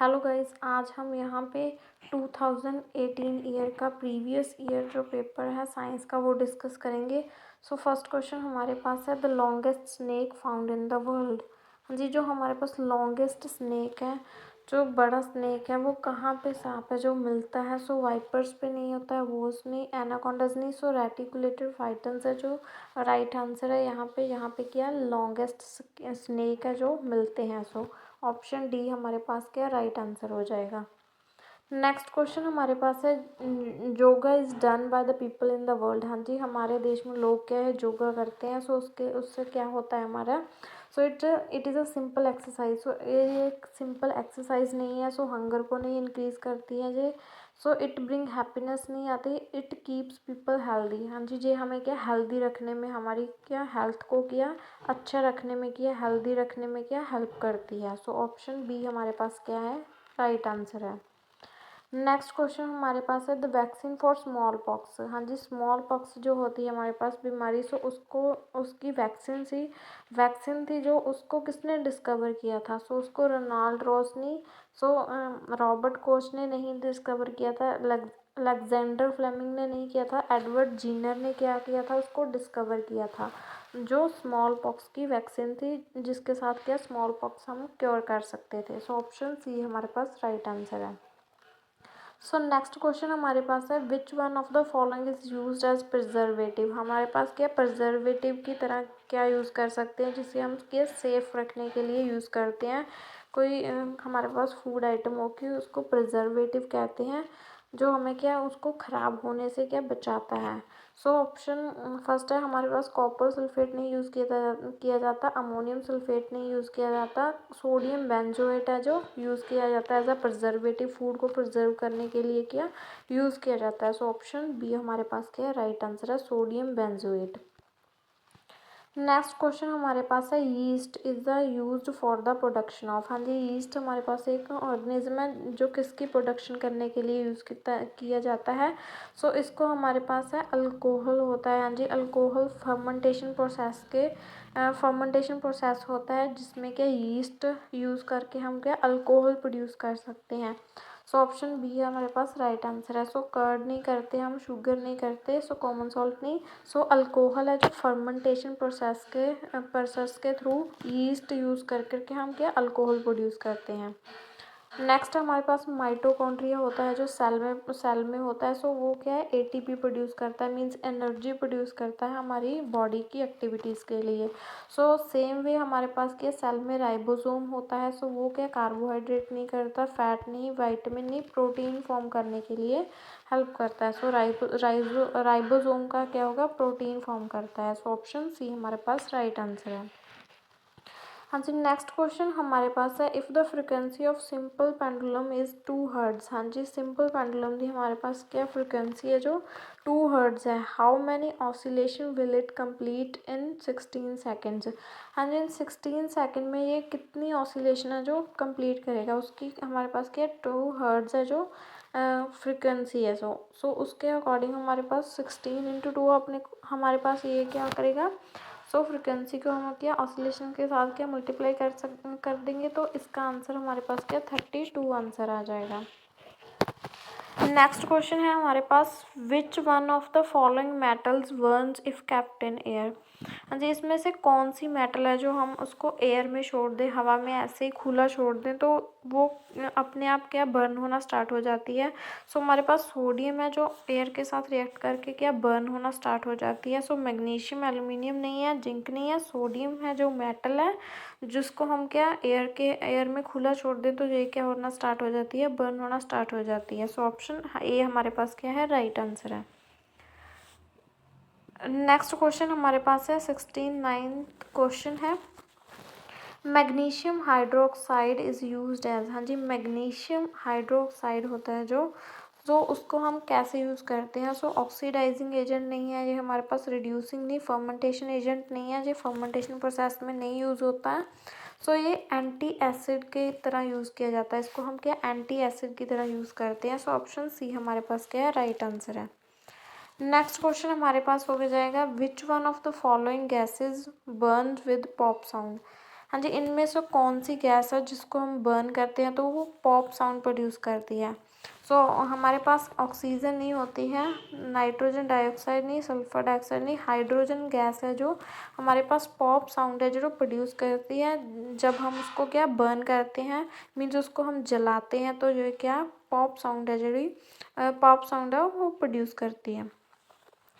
Hello guys, आज हम यहाँ पे 2018 ईयर का प्रीवियस ईयर जो पेपर है साइंस का वो डिस्कस करेंगे। सो फर्स्ट क्वेश्चन हमारे पास है the longest snake found in the world. हाँ जी, जो हमारे पास लॉन्गेस्ट स्नेक है, जो बड़ा स्नेक है, वो कहाँ पे सांप है जो मिलता है। सो वाइपर्स पे नहीं होता है, वोस नहीं, एनाकोंडास नहीं, सो रेटिकुलेटेड फाइटन्स है जो राइट आंसर है। यहाँ पे क्या लॉन्गेस्ट स्नेक है जो मिलते हैं। सो ऑप्शन डी हमारे पास क्या राइट आंसर हो जाएगा। नेक्स्ट क्वेश्चन हमारे पास है yoga is done by the people in the world. हाँ जी, हमारे देश में लोग क्या है योगा करते हैं। सो उससे क्या होता है हमारा। So it is a simple exercise. So ये एक सिंपल एक्सरसाइज नहीं है। सो हंगर को नहीं इंक्रीज करती है ये। सो इट ब्रिंग हैप्पीनेस नहीं आती, इट कीप्स पीपल हेल्दी। हाँ जी, ये हमें क्या हेल्दी रखने में, हमारी क्या हेल्थ को क्या अच्छा रखने में, क्या हेल्दी रखने में क्या हेल्प करती है। सो ऑप्शन बी हमारे पास क्या है राइट आंसर है। नेक्स्ट क्वेश्चन हमारे पास है the vaccine for small pox. हाँ जी, स्मॉल पॉक्स जो होती है हमारे पास बीमारी, सो उसको उसकी वैक्सीन थी जो उसको किसने डिस्कवर किया था। सो उसको रोनाल्ड रॉस ने, रॉबर्ट कोच ने नहीं डिस्कवर किया था, अलेक्जेंडर फ्लेमिंग ने नहीं किया था, एडवर्ड जीनर ने क्या किया था, उसको डिस्कवर किया था। जो स्मॉल पॉक्स की वैक्सीन थी जिसके साथ क्या स्मॉल पॉक्स हम क्योर कर सकते थे। सो ऑप्शन सी हमारे पास राइट आंसर है। सो नेक्स्ट क्वेश्चन हमारे पास है which one of the following is used as preservative. हमारे पास क्या प्रिजर्वेटिव की तरह क्या यूज़ कर सकते हैं जिसे हम क्या सेफ रखने के लिए यूज़ करते हैं। कोई हमारे पास फूड आइटम हो कि उसको प्रिजर्वेटिव कहते हैं, जो हमें क्या उसको ख़राब होने से क्या बचाता है। सो ऑप्शन फर्स्ट है हमारे पास कॉपर सल्फेट नहीं यूज़ किया जाता, अमोनियम सल्फेट नहीं यूज़ किया जाता, सोडियम बेंजोएट है जो यूज़ किया जाता है एज अ प्रिजर्वेटिव, फूड को प्रिजर्व करने के लिए क्या यूज़ किया जाता है। सो ऑप्शन बी हमारे पास क्या है राइट आंसर है, सोडियम बेंजोएट। नेक्स्ट क्वेश्चन हमारे पास है yeast is the used for the production of. हाँ जी, यीस्ट हमारे पास एक ऑर्गेनिज्म है जो किसकी प्रोडक्शन करने के लिए यूज़ किया जाता है। सो इसको हमारे पास है अल्कोहल होता है। हाँ जी, अल्कोहल फर्मेंटेशन प्रोसेस होता है जिसमें क्या यीस्ट यूज़ करके हम क्या अल्कोहल प्रोड्यूस कर सकते हैं। सो ऑप्शन बी है हमारे पास राइट आंसर है। सो कर्ड नहीं करते हम, शुगर नहीं करते, सो कॉमन सॉल्ट नहीं, सो अल्कोहल है जो फर्मेंटेशन प्रोसेस के थ्रू यीस्ट यूज़ कर करके हम क्या अल्कोहल प्रोड्यूस करते हैं। नेक्स्ट हमारे पास माइटोकॉन्ड्रिया होता है जो सेल में होता है। सो वो क्या है एटीपी प्रोड्यूस करता है, मींस एनर्जी प्रोड्यूस करता है हमारी बॉडी की एक्टिविटीज़ के लिए। सो सेम वे हमारे पास क्या सेल में राइबोसोम होता है। सो वो क्या कार्बोहाइड्रेट नहीं करता, फैट नहीं, वाइटामिन नहीं, प्रोटीन फॉर्म करने के लिए हेल्प करता है। सो राइबोसोम का क्या होगा प्रोटीन फॉर्म करता है। सो ऑप्शन सी हमारे पास राइट आंसर है। हाँ जी, नेक्स्ट क्वेश्चन हमारे पास है if the frequency of simple pendulum is 2 hertz. हाँ जी, सिंपल पेंडुलम की हमारे पास क्या फ्रिक्वेंसी है जो 2 हर्ट्ज़ है। How many oscillation will it complete in 16 seconds. हाँ जी, इन 16 सेकेंड में ये कितनी ऑसिलेशन है जो कंप्लीट करेगा, उसकी हमारे पास क्या 2 हर्ट्ज़ है जो फ्रिक्वेंसी है। सो उसके अकॉर्डिंग हमारे पास 16 × 2 अपने हमारे पास ये क्या करेगा। सो फ्रिक्वेंसी को हम क्या ऑसिलेशन के साथ क्या मल्टीप्लाई कर देंगे, तो इसका आंसर हमारे पास क्या 32 आंसर आ जाएगा। नेक्स्ट क्वेश्चन है हमारे पास which one of the following metals burns if kept in air. हाँ जी, इसमें से कौन सी मेटल है जो हम उसको एयर में छोड़ दें, हवा में ऐसे ही खुला छोड़ दें तो वो अपने आप क्या बर्न होना स्टार्ट हो जाती है। सो हमारे पास सोडियम है जो एयर के साथ रिएक्ट करके क्या बर्न होना स्टार्ट हो जाती है। सो मैग्नीशियम, एल्यूमिनियम नहीं है, जिंक नहीं है, सोडियम है जो मेटल है जिसको हम क्या एयर में खुला छोड़ दें तो ये क्या होना स्टार्ट हो जाती है बर्न होना स्टार्ट हो जाती है। सो ऑप्शन ए हमारे पास क्या है राइट आंसर है। नेक्स्ट क्वेश्चन हमारे पास है 69th क्वेश्चन है magnesium hydroxide is used as. हाँ जी, मैग्नीशियम हाइड्रोक्साइड होता है जो उसको हम कैसे यूज़ करते हैं। सो ऑक्सीडाइजिंग एजेंट नहीं है ये हमारे पास, रिड्यूसिंग नहीं, फर्मेंटेशन एजेंट नहीं है, ये फर्मेंटेशन प्रोसेस में नहीं यूज़ होता है। सो ये एंटी एसिड के तरह यूज़ किया जाता है, इसको हम क्या एंटी एसिड की तरह यूज़ करते हैं। सो ऑप्शन सी हमारे पास क्या है राइट आंसर है। नेक्स्ट क्वेश्चन हमारे पास हो जाएगा which one of the following gases burn with pop sound. हाँ जी, इनमें से कौन सी गैस है जिसको हम बर्न करते हैं तो वो पॉप साउंड प्रोड्यूस करती है। सो हमारे पास ऑक्सीजन नहीं होती है, नाइट्रोजन डाइऑक्साइड नहीं, सल्फर डाइऑक्साइड नहीं, हाइड्रोजन गैस है जो हमारे पास पॉप साउंड है जो प्रोड्यूस करती है जब हम उसको क्या बर्न करते हैं, मीन्स उसको हम जलाते हैं तो जो क्या पॉप साउंड है पॉप साउंड है वो प्रोड्यूस करती है।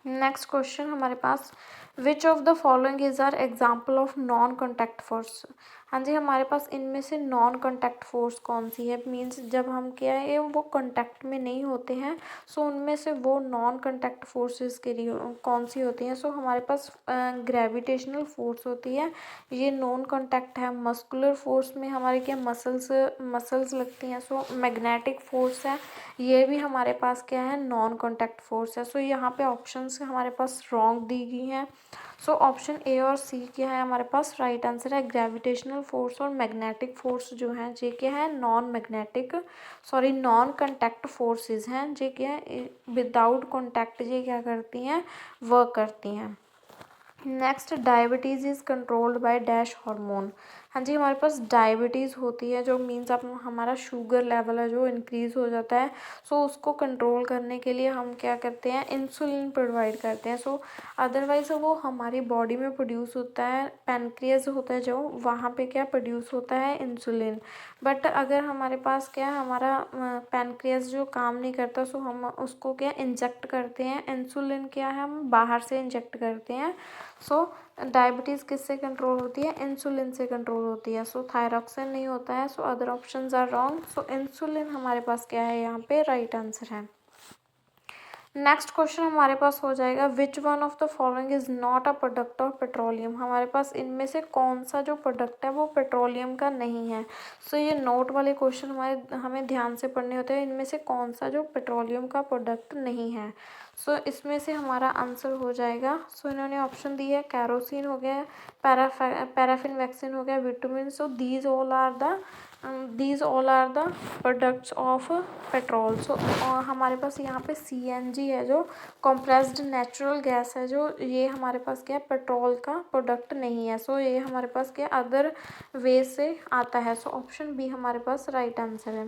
नेक्स्ट क्वेश्चन हमारे पास, which of the following is are example of non contact force. हाँ जी, हमारे पास इनमें से नॉन कॉन्टैक्ट फोर्स कौन सी है, मीन्स जब हम क्या है वो कॉन्टैक्ट में नहीं होते हैं, सो उनमें से वो नॉन कॉन्टैक्ट फोर्सेस के लिए कौन सी होती हैं। सो हमारे पास ग्रेविटेशनल फोर्स होती है, ये नॉन कॉन्टैक्ट है। मस्कुलर फोर्स में हमारे क्या मसल्स लगती हैं, सो मैग्नेटिक फोर्स है, ये भी हमारे पास क्या है नॉन कॉन्टैक्ट फोर्स है। सो यहाँ पे ऑप्शंस हमारे पास रॉन्ग दी गई हैं। सो ऑप्शन ए और सी क्या है हमारे पास राइट आंसर है। ग्रेविटेशनल फोर्स और मैग्नेटिक फोर्स जो हैं ये क्या है नॉन कॉन्टैक्ट फोर्सेस हैं, ये क्या है विदाउट कॉन्टैक्ट ये क्या करती हैं वर्क करती हैं। Next, diabetes is controlled by dash hormone. हाँ जी, हमारे पास डायबिटीज़ होती है जो मीन्स अब हमारा शुगर लेवल है जो इंक्रीज़ हो जाता है, सो उसको कंट्रोल करने के लिए हम क्या करते हैं इंसुलिन प्रोवाइड करते हैं। सो अदरवाइज़ वो हमारी बॉडी में प्रोड्यूस होता है, पैनक्रियाज होता है जो वहाँ पे क्या प्रोड्यूस होता है इंसुलिन। बट अगर हमारे पास क्या हमारा पैनक्रियाज जो काम नहीं करता, सो हम उसको क्या इंजेक्ट करते हैं इंसुलिन, क्या है हम बाहर से इंजेक्ट करते हैं। सो डायबिटीज़ किससे कंट्रोल होती है, इंसुलिन से कंट्रोल होती है। सो थायरॉक्सिन नहीं होता है, so other options are wrong. So insulin हमारे पास क्या है यहाँ पे राइट आंसर है। नेक्स्ट क्वेश्चन हमारे पास हो जाएगा, which one of the following is not a product of petroleum. हमारे पास इनमें से कौन सा जो प्रोडक्ट है वो पेट्रोलियम का नहीं है। सो ये नोट वाले क्वेश्चन हमें ध्यान से पढ़ने होते हैं, इनमें से कौन सा जो पेट्रोलियम का प्रोडक्ट नहीं है। सो इसमें से हमारा आंसर हो जाएगा, सो इन्होंने ऑप्शन दिया है कैरोसिन हो गया, पैराफिन वैक्सीन हो गया, vitamin. So these all are the products of petrol. So हमारे पास यहाँ पे CNG है जो कंप्रेस्ड नेचुरल गैस है जो ये हमारे पास क्या पेट्रोल का प्रोडक्ट नहीं है। सो ये हमारे पास क्या अदर वे से आता है। सो ऑप्शन बी हमारे पास राइट आंसर है।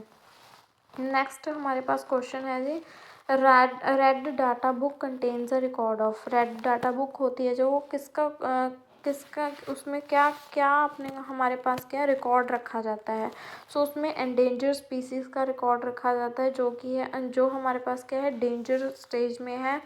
नेक्स्ट हमारे पास क्वेश्चन है जी, red data book contains a record of. Red data book होती है जो वो किसका उसमें क्या क्या अपने हमारे पास क्या रिकॉर्ड रखा जाता है। सो उसमें एंडेंजर स्पीसीज़ का रिकॉर्ड रखा जाता है जो कि है जो हमारे पास क्या है डेंजर स्टेज में है,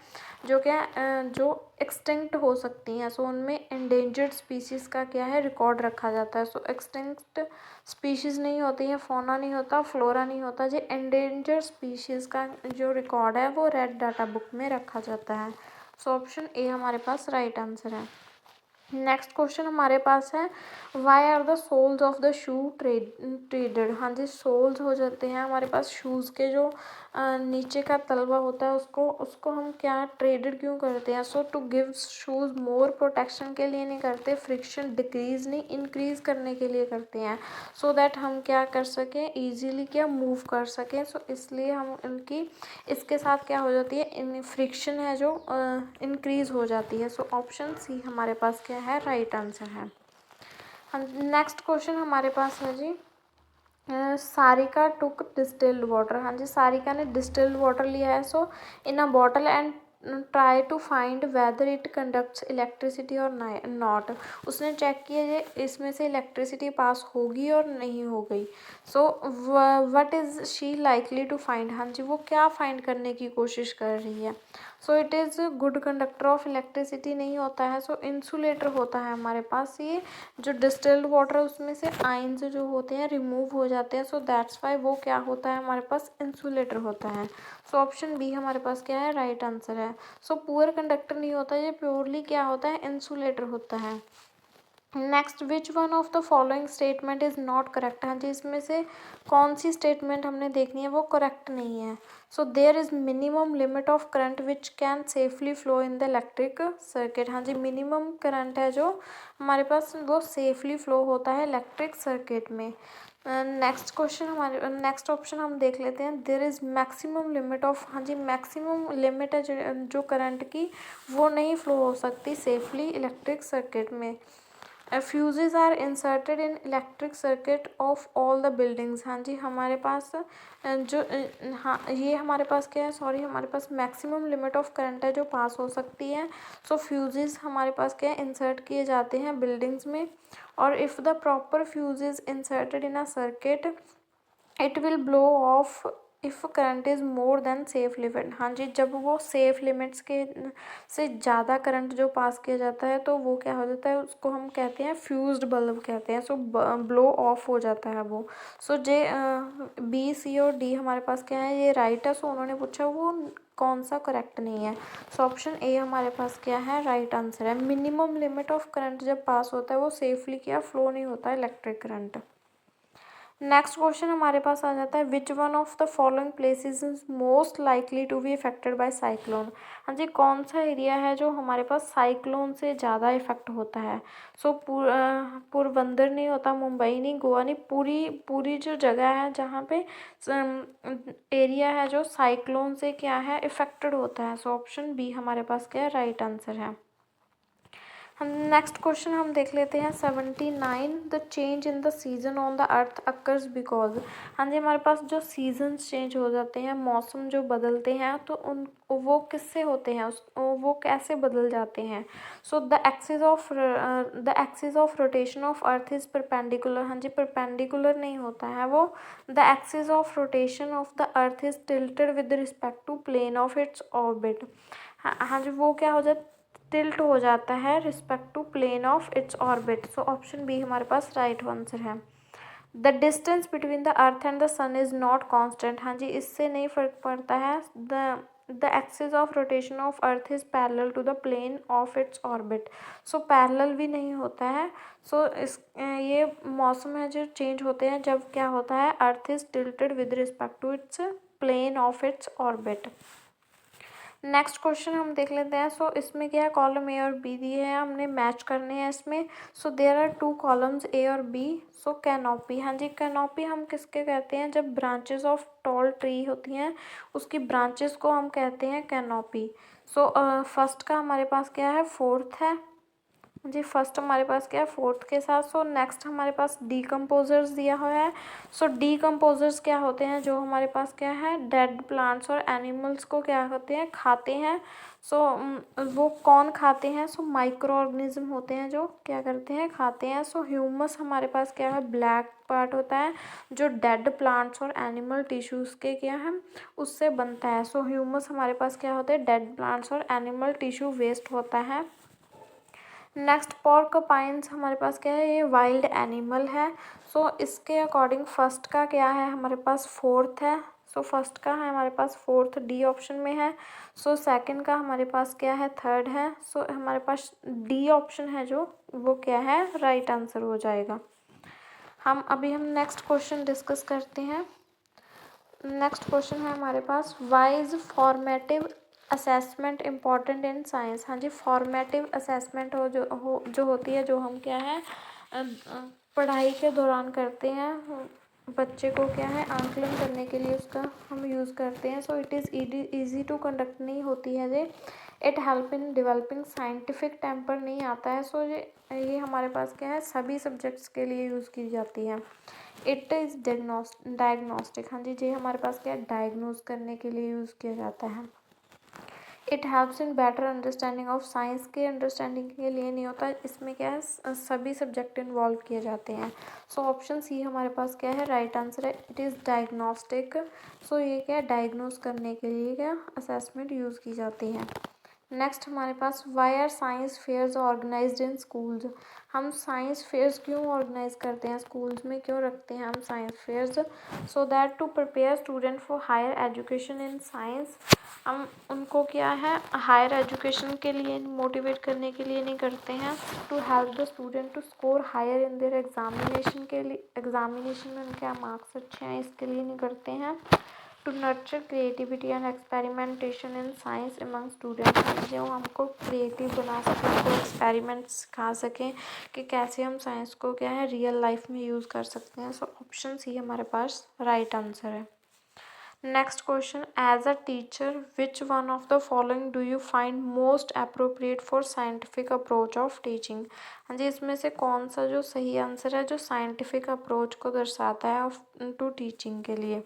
जो क्या जो एक्सटिंक्ट हो सकती हैं। सो उनमें एंडेंजर्ड स्पीसीज़ का क्या है रिकॉर्ड रखा जाता है। सो एक्सटिंक्ट स्पीशीज़ नहीं होती है, फौना नहीं होता, फ्लोरा नहीं होता, जो एंडेंजर स्पीशीज़ का जो रिकॉर्ड है वो रेड डाटा बुक में रखा जाता है। सो ऑप्शन ए हमारे पास राइट आंसर है। नेक्स्ट क्वेश्चन हमारे पास है, why are the soles of the shoe treaded. हाँ जी, सोल्स हो जाते हैं हमारे पास शूज़ के जो नीचे का तलवा होता है उसको हम क्या ट्रेडेड क्यों करते हैं। So to give shoes more protection के लिए नहीं करते, फ्रिक्शन डिक्रीज नहीं इंक्रीज़ करने के लिए करते हैं, सो दैट हम क्या कर सकें ईजीली क्या मूव कर सकें। सो इसलिए हम इनकी इसके साथ क्या हो जाती है इन फ्रिक्शन है जो इंक्रीज़ हो जाती है। सो ऑप्शन सी हमारे पास क्या है राइट आंसर है। हम नेक्स्ट क्वेश्चन हमारे पास है जी, सारिका टुक डिस्टिल्ड वाटर। हाँ जी, सारिका ने डिस्टिल्ड वाटर लिया है so in a bottle and try to find whether it conducts electricity और नॉट। उसने चेक किया ये इसमें से इलेक्ट्रिसिटी पास होगी और नहीं हो गई। So what is she likely to find. हाँ जी, वो क्या फाइंड करने की कोशिश कर रही है। सो it is good conductor of electricity नहीं होता है, सो इंसुलेटर होता है हमारे पास। ये जो डिस्टिल्ड वाटर है उसमें से आयंस जो होते हैं रिमूव हो जाते हैं, सो दैट्स वाई वो क्या होता है हमारे पास इंसुलेटर होता है। सो ऑप्शन बी हमारे पास क्या है राइट आंसर है। सो पुअर कंडक्टर नहीं होता, ये प्योरली क्या होता है इंसुलेटर होता है। Next, which one of the following statement is not correct. हाँ जी, इसमें से कौन सी स्टेटमेंट हमने देखनी है वो करेक्ट नहीं है। So there is minimum limit of current which can safely flow in the electric circuit. हाँ जी, मिनिमम करंट है जो हमारे पास वो सेफली फ्लो होता है इलेक्ट्रिक सर्किट में। नेक्स्ट क्वेश्चन हमारे नेक्स्ट ऑप्शन हम देख लेते हैं, there is maximum limit of. हाँ जी, मैक्सिमम लिमिट है जो करंट की वो नहीं फ्लो हो सकती सेफली इलेक्ट्रिक सर्किट में। Fuses are inserted in electric circuit of all the buildings. हाँ जी, हमारे पास हाँ ये हमारे पास क्या है, सॉरी, हमारे पास मैक्सिमम लिमिट ऑफ करंट है जो पास हो सकती है। सो फ्यूजेज हमारे पास क्या है, इंसर्ट किए जाते हैं बिल्डिंग्स में। और if the proper fuse is inserted in a circuit it will blow of if current is more than safe limit. हाँ जी, जब वो सेफ लिमिट्स के से ज़्यादा करंट जो पास किया जाता है तो वो क्या हो जाता है, उसको हम कहते हैं फ्यूज्ड बल्ब कहते हैं। सो ब्लो ऑफ हो जाता है वो। सो जे बी सी और डी हमारे पास क्या है, ये राइट है। सो उन्होंने पूछा वो कौन सा करेक्ट नहीं है। सो ऑप्शन ए हमारे पास क्या है, राइट आंसर है। मिनिमम लिमिट ऑफ करंट जब पास होता है वो सेफली क्या फ्लो नहीं होता है इलेक्ट्रिक करंट। नेक्स्ट क्वेश्चन हमारे पास आ जाता है, which one of the following places is most likely to be affected by cyclone. हाँ जी, कौन सा एरिया है जो हमारे पास साइक्लोन से ज़्यादा इफेक्ट होता है। सो पोरबंदर नहीं होता, मुंबई नहीं, गोवा नहीं, पूरी पूरी जो जगह है जहाँ पे एरिया है जो साइक्लोन से क्या है इफेक्टेड होता है। सो ऑप्शन बी हमारे पास क्या है, राइट आंसर है। हम नेक्स्ट क्वेश्चन हम देख लेते हैं 79, the change in the season on the earth occurs because. हाँ जी, हमारे पास जो सीजन्स चेंज हो जाते हैं, मौसम जो बदलते हैं, तो उन वो किससे होते हैं, वो कैसे बदल जाते हैं। So the axis of rotation of earth is perpendicular. हाँ जी, परपेंडिकुलर नहीं होता है वो। The axis of rotation of the earth is tilted with respect to plane of its orbit. हाँ जी, वो क्या हो जाता, टिल्ट हो जाता है respect to plane of its orbit. So option B हमारे पास राइट आंसर है। The distance between the earth and the sun is not constant. हाँ जी, इससे नहीं फर्क पड़ता है। The axis of rotation of earth is parallel to the plane of its orbit. So parallel भी नहीं होता है। सो ये मौसम है जो चेंज होते हैं जब क्या होता है, earth is tilted with respect to its plane of its orbit. Next question हम देख लेते हैं। सो इसमें क्या है, कॉलम ए और बी दिए हैं, हमने मैच करने हैं इसमें। So there are two columns A और बी। सो कैनोपी, हाँ जी, कैनोपी हम किसके कहते हैं, जब ब्रांचेस ऑफ टॉल ट्री होती हैं उसकी ब्रांचेस को हम कहते हैं कैनोपी। सो फर्स्ट का हमारे पास क्या है, फोर्थ है जी, फर्स्ट हमारे पास क्या है, फोर्थ के साथ। सो नेक्स्ट हमारे पास डीकम्पोजर्स दिया हुआ है। सो डीकम्पोजर्स क्या होते हैं, जो हमारे पास क्या है, डेड प्लांट्स और एनिमल्स को क्या होते हैं, खाते हैं। सो वो कौन खाते हैं, सो माइक्रो ऑर्गेनिज्म होते हैं जो क्या करते हैं, खाते हैं। सो ह्यूमस हमारे पास क्या है, ब्लैक पार्ट होता है जो डेड प्लांट्स और एनिमल टिश्यूज़ के क्या है, उससे बनता है। सो ह्यूमस हमारे पास क्या होते हैं, डेड प्लांट्स और एनिमल टिश्यू वेस्ट होता है। नेक्स्ट पोर्कपाइन्स हमारे पास क्या है, ये वाइल्ड एनिमल है। सो इसके अकॉर्डिंग फर्स्ट का क्या है, हमारे पास फोर्थ है। सो फर्स्ट का है हमारे पास फोर्थ, डी ऑप्शन में है। सो सेकंड का हमारे पास क्या है, थर्ड है। सो हमारे पास डी ऑप्शन है जो वो क्या है, राइट आंसर हो जाएगा। हम नेक्स्ट क्वेश्चन डिस्कस करते हैं। नेक्स्ट क्वेश्चन है हमारे पास, why is formative assessment important in science. हाँ जी, फॉर्मेटिव असेसमेंट जो होती है, जो हम क्या है पढ़ाई के दौरान करते हैं, बच्चे को क्या है आंकलन करने के लिए उसका हम यूज़ करते हैं। So it is easy to conduct नहीं होती है ये, it help in developing scientific temper नहीं आता है। सो ये हमारे पास क्या है, सभी सब्जेक्ट्स के लिए यूज़ की जाती है। It is diagnostic. हाँ जी, ये हमारे पास क्या है, डायग्नोज करने के लिए यूज़ किया जाता है। It helps in better understanding of science के अंडरस्टैंडिंग के लिए नहीं होता, इसमें क्या है सभी सब्जेक्ट इन्वॉल्व किए जाते हैं। सो ऑप्शन सी हमारे पास क्या है, राइट आंसर है, इट इज़ डायग्नोस्टिक। सो ये क्या है, डायग्नोज करने के लिए क्या असेसमेंट यूज़ की जाती है। नेक्स्ट हमारे पास, why are science fairs organised in schools. हम साइंस फेयर्स क्यों ऑर्गेनाइज करते हैं, स्कूल्स में क्यों रखते हैं हम science fairs, so that to prepare student for higher education in science. हम उनको क्या है हायर एजुकेशन के लिए मोटिवेट करने के लिए नहीं करते हैं, to help the student to score higher in their examination के लिए, एग्जामिनेशन में उनके मार्क्स अच्छे हैं इसके लिए नहीं करते हैं। To nurture creativity and experimentation in science among students, जो हमको क्रिएटिव बना सकें, उनको एक्सपेरिमेंट्स सिखा सकें कि कैसे हम साइंस को क्या है रियल लाइफ में यूज़ कर सकते हैं। सो ऑप्शन सी हमारे पास राइट आंसर है। Next question, as a teacher which one of the following do you find most appropriate for scientific approach of teaching. हाँ जी, इसमें से कौन सा जो सही आंसर है जो साइंटिफिक अप्रोच को दर्शाता है टू टीचिंग के लिए।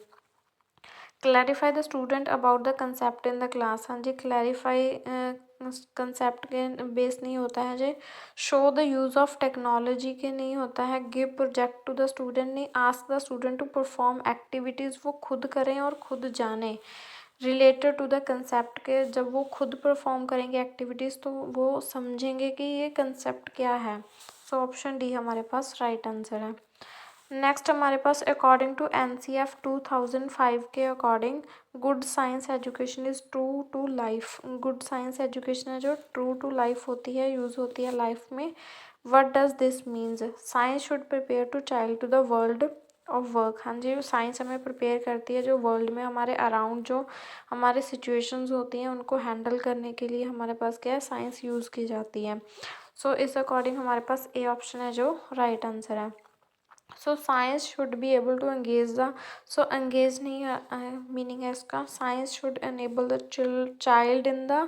Clarify the student about the concept in the class. हाँ जी, क्लैरिफाई कंसेप्ट के बेस नहीं होता है जी। Show the use of technology के नहीं होता है। Give project to the student नहीं। Ask the student to perform activities, वो खुद करें और खुद जानें। रिलेटेड टू द कंसेप्ट के, जब वो खुद परफॉर्म करेंगे एक्टिविटीज़ तो वो समझेंगे कि ये कंसेप्ट क्या है। सो ऑप्शन डी हमारे पास राइट आंसर है। नेक्स्ट हमारे पास अकॉर्डिंग टू NCF 2005 के according good science education is true to life. Good science education है जो ट्रू टू लाइफ होती है, यूज़ होती है लाइफ में। What does this means. Science should prepare to child to the world of work. हाँ जी, साइंस हमें प्रिपेयर करती है जो वर्ल्ड में हमारे अराउंड जो हमारे सिचुएशंस होती हैं उनको हैंडल करने के लिए हमारे पास क्या है, साइंस यूज़ की जाती है। सो इस अकॉर्डिंग हमारे पास ए ऑप्शन है जो राइट आंसर है। So science should be able to engage the, so engage नहीं मीनिंग है इसका, science should enable the child in the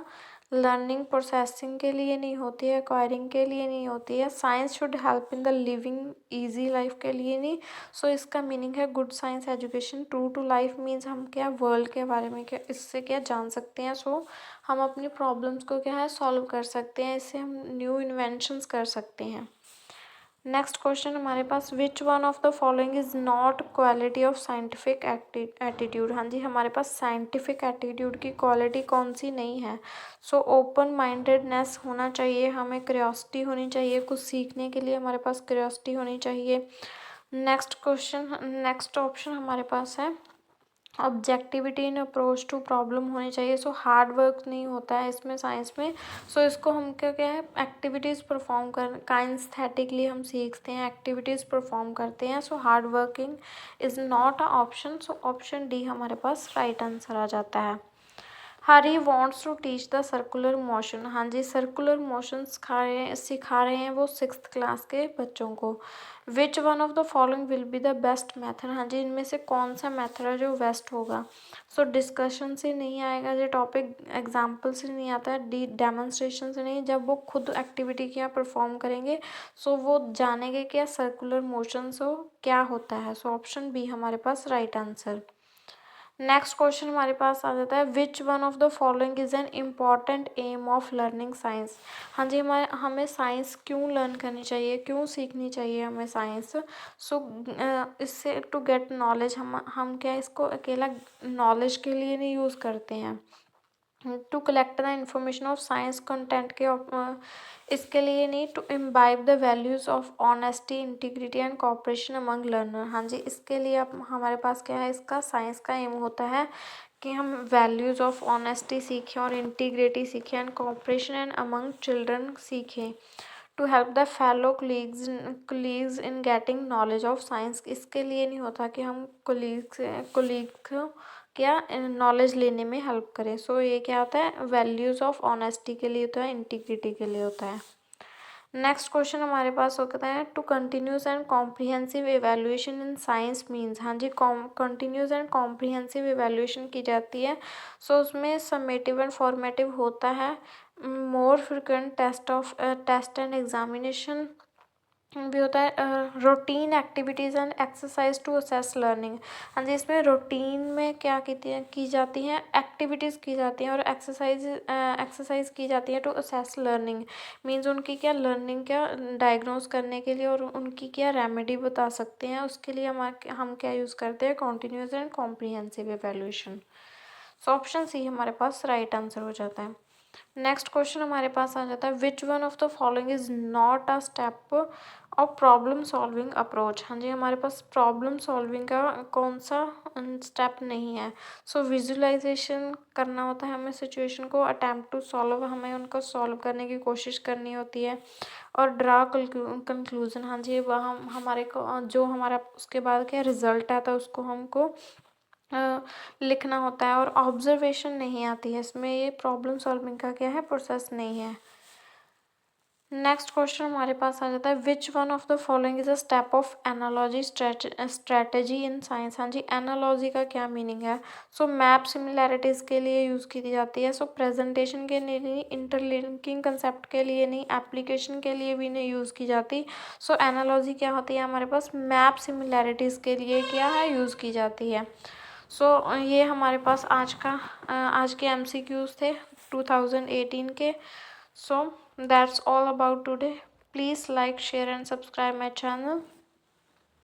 learning, processing के लिए नहीं होती है, एक्वायरिंग के लिए नहीं होती है। Science should help in the living easy life के लिए नहीं। सो इसका मीनिंग है good science education true to life means हम क्या वर्ल्ड के बारे में क्या इससे क्या जान सकते हैं। सो हम अपनी प्रॉब्लम्स को क्या है सॉल्व कर सकते हैं, इससे हम न्यू इन्वेंशंस कर सकते हैं। नेक्स्ट क्वेश्चन हमारे पास, which one of the following is not quality of scientific attitude. हाँ जी, हमारे पास साइंटिफिक एटीट्यूड की क्वालिटी कौन सी नहीं है। सो ओपन माइंडेडनेस होना चाहिए, हमें क्यूरियोसिटी होनी चाहिए, कुछ सीखने के लिए हमारे पास क्यूरियोसिटी होनी चाहिए। नेक्स्ट ऑप्शन हमारे पास है objectivity in approach to problem होनी चाहिए। सो हार्ड वर्क नहीं होता है इसमें साइंस में। सो इसको हम क्या क्या है एक्टिविटीज़ परफॉर्म कर काइंस्थेटिकली हम सीखते हैं, एक्टिविटीज़ परफॉर्म करते हैं। So hard working is not a option. So option D हमारे पास राइट आंसर आ जाता है। Hari wants to teach the circular motion. हाँ जी, सर्कुलर मोशन सिखा रहे हैं वो 6th क्लास के बच्चों को। विच one of the following will be the best method. हाँ जी, इनमें से कौन सा मेथड है जो बेस्ट होगा। सो डिस्कशन से नहीं आएगा ये टॉपिक, एग्जाम्पल से नहीं आता है, डेमोन्स्ट्रेशन से नहीं, जब वो खुद एक्टिविटी क्या परफॉर्म करेंगे सो वो जानेंगे क्या सर्कुलर मोशन सो क्या होता है। सो ऑप्शन बी हमारे पास राइट आंसर। नेक्स्ट क्वेश्चन हमारे पास आ जाता है, which one of the following is an important aim of learning science. हाँ जी, हमें साइंस क्यों लर्न करनी चाहिए, क्यों सीखनी चाहिए हमें साइंस। सो इससे टू गेट नॉलेज, हम क्या इसको अकेला नॉलेज के लिए नहीं यूज़ करते हैं। To collect the information of science content के इसके लिए नहीं, to imbibe the values of honesty, integrity and cooperation among learner. हाँ जी, इसके लिए अब हमारे पास क्या है, इसका साइंस का एम होता है कि हम वैल्यूज़ ऑफ ऑनेस्टी सीखें और इंटीग्रिटी सीखें and cooperation and among children सीखें। To help the fellow colleagues in getting knowledge of science. इसके लिए नहीं होता कि हम कोलीग क्या नॉलेज लेने में हेल्प करें। सो ये क्या होता है, वैल्यूज़ ऑफ ऑनेस्टी के लिए होता है, इंटीग्रिटी के लिए होता है। नेक्स्ट क्वेश्चन हमारे पास होता है, to continuous and comprehensive evaluation in science means. हाँ जी, कंटिन्यूस एंड कॉम्प्रिहेंसिव एवेल्युएशन की जाती है। सो उसमें समेटिव एंड फॉर्मेटिव होता है। More frequent test and examination भी होता है। Routine activities and exercise to assess learning. हाँ जी, इसमें रूटीन में क्या की जाती हैं, एक्टिविटीज़ की जाती हैं और एक्सरसाइज की जाती है टू असेस लर्निंग मीन्स उनकी क्या लर्निंग क्या डायग्नोज करने के लिए और उनकी क्या रेमेडी बता सकते हैं, उसके लिए हम क्या यूज़ करते हैं, continuous and comprehensive evaluation. So option C हमारे पास राइट आंसर हो जाता है। नेक्स्ट क्वेश्चन हमारे पास आ जाता है, which one of the following is not a step of problem solving approach. हाँ जी, हमारे पास प्रॉब्लम सॉल्विंग का कौन सा स्टेप नहीं है। सो विजुअलाइजेशन करना होता है हमें सिचुएशन को, अटैम्प्ट टू सॉल्व हमें उनको सॉल्व करने की कोशिश करनी होती है और ड्रा कंक्लूजन। हाँ जी, वह हमारे को जो हमारा उसके बाद क्या रिजल्ट आता है उसको हमको लिखना होता है और ऑब्जर्वेशन नहीं आती है इसमें, ये प्रॉब्लम सॉल्विंग का क्या है प्रोसेस नहीं है। नेक्स्ट क्वेश्चन हमारे पास आ जाता है, which one of the following is a step of analogy strategy in science. हाँ जी, एनालॉजी का क्या मीनिंग है? सो मैप सिमिलैरिटीज़ के लिए यूज़ की जाती है। सो प्रेजेंटेशन के लिए नहीं, इंटरलिंकिंग कंसेप्ट के लिए नहीं, एप्लीकेशन के लिए भी नहीं यूज़ की जाती। सो एनालॉजी क्या होती है हमारे पास? मैप सिमिलैरिटीज़ के लिए क्या है, यूज़ की जाती है। सो ये हमारे पास आज के MCQs थे 2018 के। So that's all about today. Please like, share and subscribe my channel.